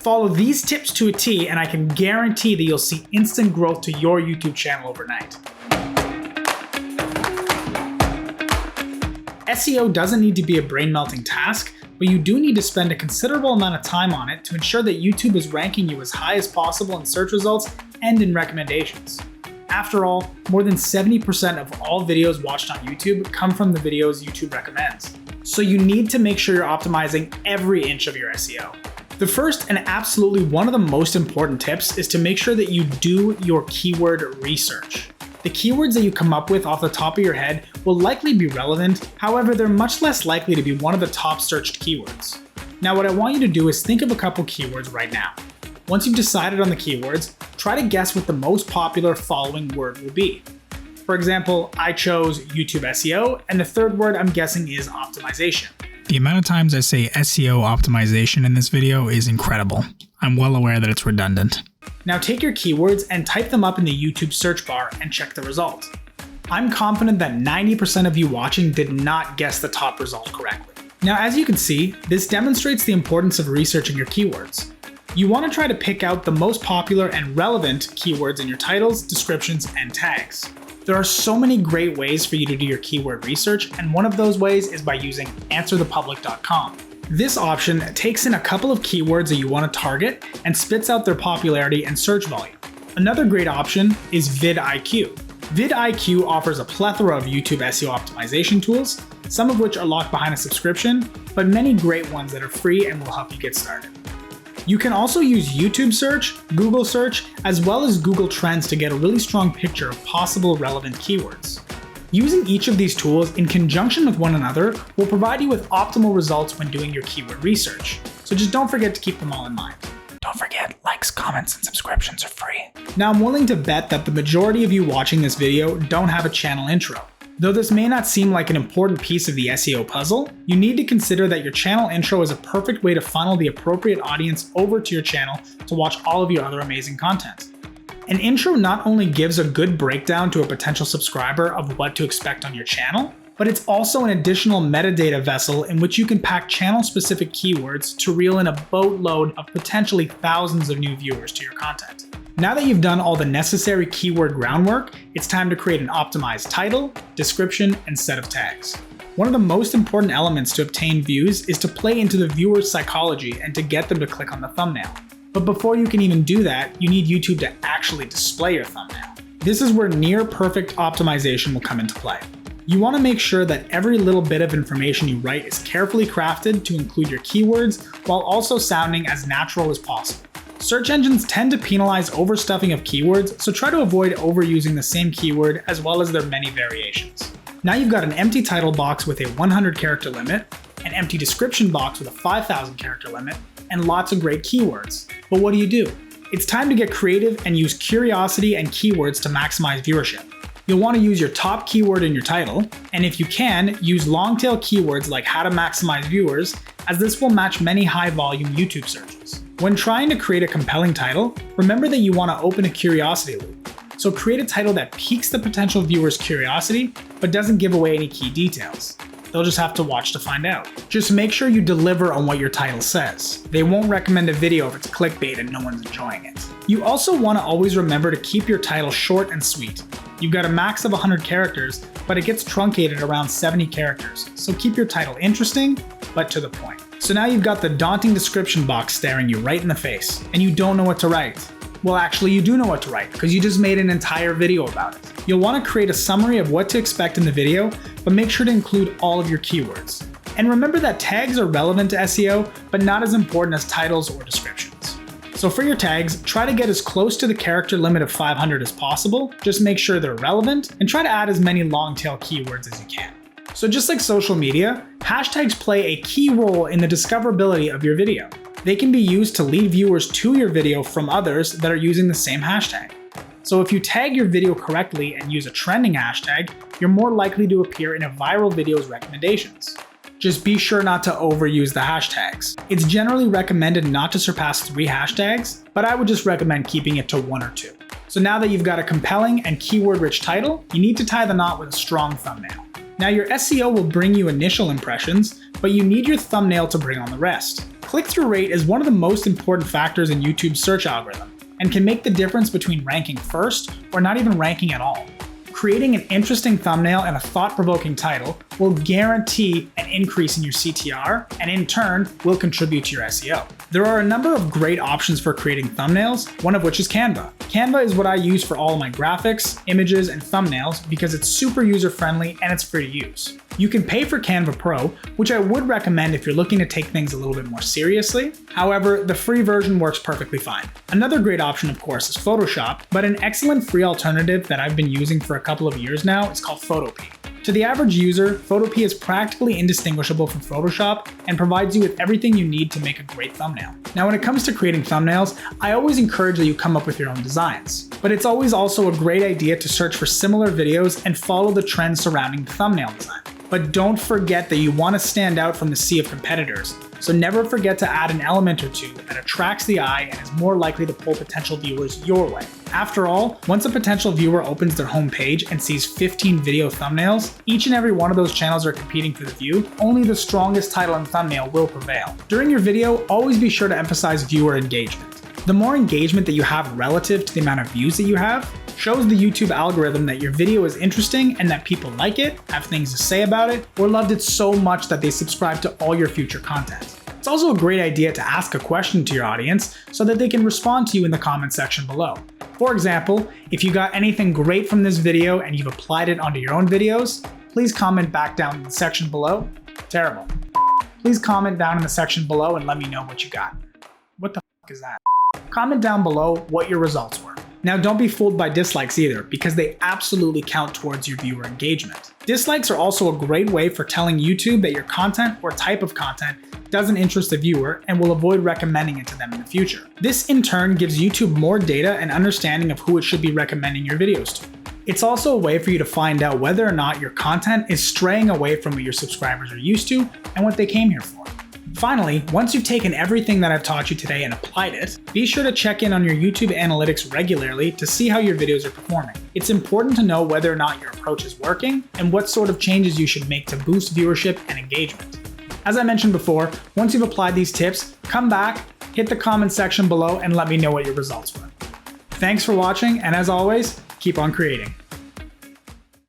Follow these tips to a T and I can guarantee that you'll see instant growth to your YouTube channel overnight. SEO doesn't need to be a brain-melting task, but you do need to spend a considerable amount of time on it to ensure that YouTube is ranking you as high as possible in search results and in recommendations. After all, more than 70% of all videos watched on YouTube come from the videos YouTube recommends. So you need to make sure you're optimizing every inch of your SEO. The first and absolutely one of the most important tips is to make sure that you do your keyword research. The keywords that you come up with off the top of your head will likely be relevant, however, they're much less likely to be one of the top searched keywords. Now what I want you to do is think of a couple keywords right now. Once you've decided on the keywords, try to guess what the most popular following word will be. For example, I chose YouTube SEO, and the third word I'm guessing is optimization. The amount of times I say SEO optimization in this video is incredible. I'm well aware that it's redundant. Now take your keywords and type them up in the YouTube search bar and check the result. I'm confident that 90% of you watching did not guess the top result correctly. Now as you can see, this demonstrates the importance of researching your keywords. You want to try to pick out the most popular and relevant keywords in your titles, descriptions, and tags. There are so many great ways for you to do your keyword research, and one of those ways is by using answerthepublic.com. This option takes in a couple of keywords that you want to target and spits out their popularity and search volume. Another great option is vidIQ. vidIQ offers a plethora of YouTube SEO optimization tools, some of which are locked behind a subscription, but many great ones that are free and will help you get started. You can also use YouTube search, Google search, as well as Google Trends to get a really strong picture of possible relevant keywords. Using each of these tools in conjunction with one another will provide you with optimal results when doing your keyword research. So just don't forget to keep them all in mind. Don't forget, likes, comments, and subscriptions are free. Now I'm willing to bet that the majority of you watching this video don't have a channel intro. Though this may not seem like an important piece of the SEO puzzle, you need to consider that your channel intro is a perfect way to funnel the appropriate audience over to your channel to watch all of your other amazing content. An intro not only gives a good breakdown to a potential subscriber of what to expect on your channel, but it's also an additional metadata vessel in which you can pack channel-specific keywords to reel in a boatload of potentially thousands of new viewers to your content. Now that you've done all the necessary keyword groundwork, it's time to create an optimized title, description, and set of tags. One of the most important elements to obtain views is to play into the viewer's psychology and to get them to click on the thumbnail. But before you can even do that, you need YouTube to actually display your thumbnail. This is where near perfect optimization will come into play. You want to make sure that every little bit of information you write is carefully crafted to include your keywords while also sounding as natural as possible. Search engines tend to penalize overstuffing of keywords, so try to avoid overusing the same keyword as well as their many variations. Now you've got an empty title box with a 100 character limit, an empty description box with a 5,000 character limit, and lots of great keywords. But what do? It's time to get creative and use curiosity and keywords to maximize viewership. You'll want to use your top keyword in your title, and if you can, use long tail keywords like how to maximize viewers, as this will match many high volume YouTube searches. When trying to create a compelling title, remember that you want to open a curiosity loop. So create a title that piques the potential viewer's curiosity, but doesn't give away any key details. They'll just have to watch to find out. Just make sure you deliver on what your title says. They won't recommend a video if it's clickbait and no one's enjoying it. You also want to always remember to keep your title short and sweet. You've got a max of 100 characters, but it gets truncated around 70 characters. So keep your title interesting, but to the point. So now you've got the daunting description box staring you right in the face, and you don't know what to write. Well, actually you do know what to write, because you just made an entire video about it. You'll want to create a summary of what to expect in the video, but make sure to include all of your keywords. And remember that tags are relevant to SEO, but not as important as titles or descriptions. So for your tags, try to get as close to the character limit of 500 as possible, just make sure they're relevant, and try to add as many long tail keywords as you can. So just like social media, hashtags play a key role in the discoverability of your video. They can be used to lead viewers to your video from others that are using the same hashtag. So if you tag your video correctly and use a trending hashtag, you're more likely to appear in a viral video's recommendations. Just be sure not to overuse the hashtags. It's generally recommended not to surpass 3 hashtags, but I would just recommend keeping it to 1 or 2. So now that you've got a compelling and keyword-rich title, you need to tie the knot with a strong thumbnail. Now your SEO will bring you initial impressions, but you need your thumbnail to bring on the rest. Click-through rate is one of the most important factors in YouTube's search algorithm and can make the difference between ranking first or not even ranking at all. Creating an interesting thumbnail and a thought-provoking title will guarantee an increase in your CTR and in turn will contribute to your SEO. There are a number of great options for creating thumbnails, one of which is Canva. Canva is what I use for all of my graphics, images, and thumbnails because it's super user-friendly and it's free to use. You can pay for Canva Pro, which I would recommend if you're looking to take things a little bit more seriously. However, the free version works perfectly fine. Another great option, of course, is Photoshop, but an excellent free alternative that I've been using for a couple of years now is called Photopea. To the average user, Photopea is practically indistinguishable from Photoshop and provides you with everything you need to make a great thumbnail. Now, when it comes to creating thumbnails, I always encourage that you come up with your own designs. But it's always also a great idea to search for similar videos and follow the trends surrounding the thumbnail design. But don't forget that you want to stand out from the sea of competitors, so never forget to add an element or two that attracts the eye and is more likely to pull potential viewers your way. After all, once a potential viewer opens their homepage and sees 15 video thumbnails, each and every one of those channels are competing for the view. Only the strongest title and thumbnail will prevail. During your video, always be sure to emphasize viewer engagement. The more engagement that you have relative to the amount of views that you have shows the YouTube algorithm that your video is interesting and that people like it, have things to say about it, or loved it so much that they subscribe to all your future content. It's also a great idea to ask a question to your audience so that they can respond to you in the comment section below. For example, if you got anything great from this video and you've applied it onto your own videos, please comment back down in the section below. Terrible. Please comment down in the section below and let me know what you got. What the f is that? Comment down below what your results were. Now, don't be fooled by dislikes either, because they absolutely count towards your viewer engagement. Dislikes are also a great way for telling YouTube that your content or type of content doesn't interest the viewer and will avoid recommending it to them in the future. This in turn gives YouTube more data and understanding of who it should be recommending your videos to. It's also a way for you to find out whether or not your content is straying away from what your subscribers are used to and what they came here for. Finally, once you've taken everything that I've taught you today and applied it, be sure to check in on your YouTube analytics regularly to see how your videos are performing. It's important to know whether or not your approach is working and what sort of changes you should make to boost viewership and engagement. As I mentioned before, once you've applied these tips, come back, hit the comment section below and let me know what your results were. Thanks for watching, and as always, keep on creating.